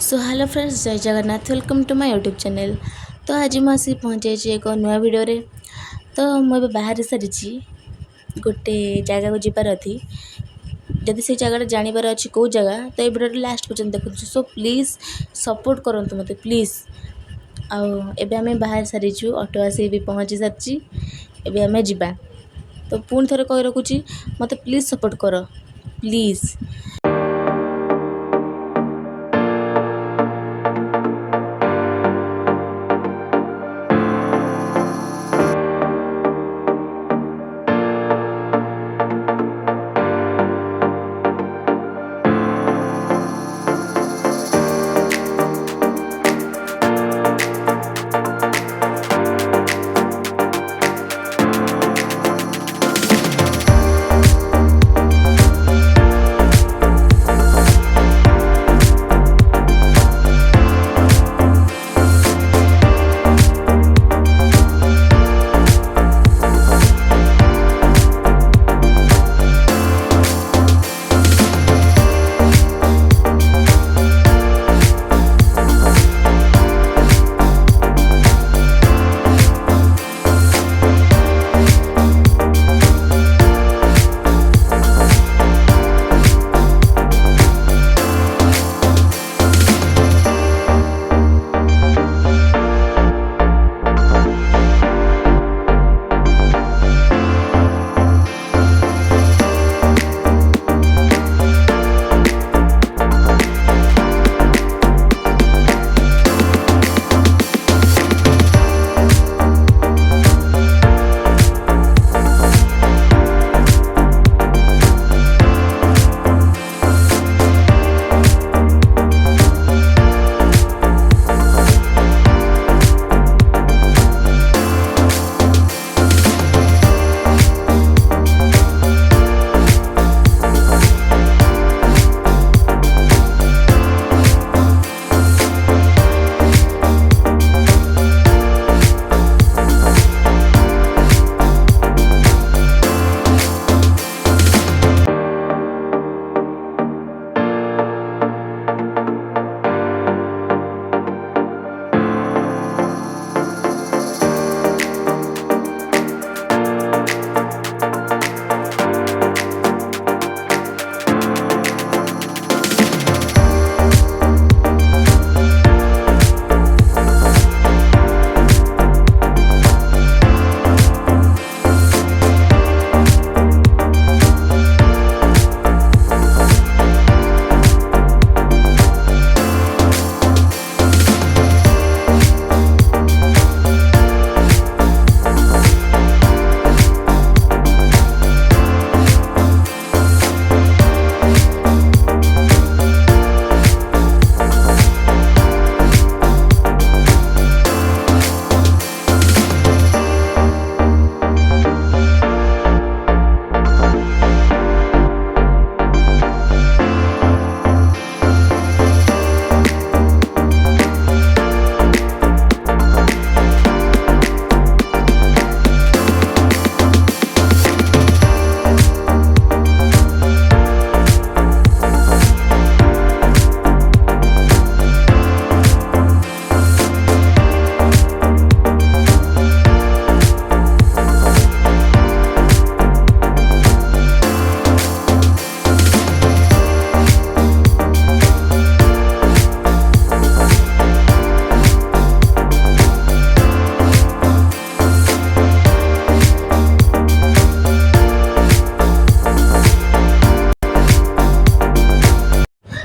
सो hello friends, जय Jagannath. Welcome to my YouTube channel. तो आज मुझे पहुँचे एक नुआ वीडियो रे। तो मुझे बाहर सारी गोटे जगह को जीवार थी। जदि से जगह जानवर अच्छी कौ जगह तो ये वीडियो लास्ट पर्यटन देखो। सो प्लीज सपोर्ट करूँ मत प्लीज। आबे आम बाहर सारी ऑटो आसी भी पहुँची सारी। एबे आम जीवा। तो पुणी थे कही रखुची मत प्लीज सपोर्ट कर प्लीज।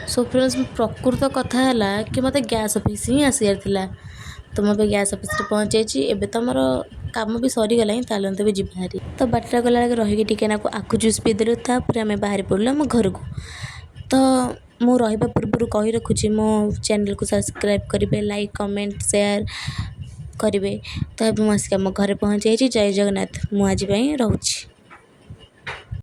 सो फ्रेंड्स, प्रकृत कथा है कि मत गैस ऑफिस ही आसार था। तो मैं गैस ऑफिस पहुँचे। एबे तो मोर काम भी सरीगला चलते भी जीवारी। तो बाटर गला रही टिके ना आखु जूस पीदेलु आम बाहर पड़ू आम घर को। तो मु रहा पूर्व कही रखुची मो चैनल को सब्सक्राइब करेंगे, लाइक कमेंट शेयर करेंगे। तो मुझे आम घर पहुँच। जय जगन्नाथ। मुझे आज रोची।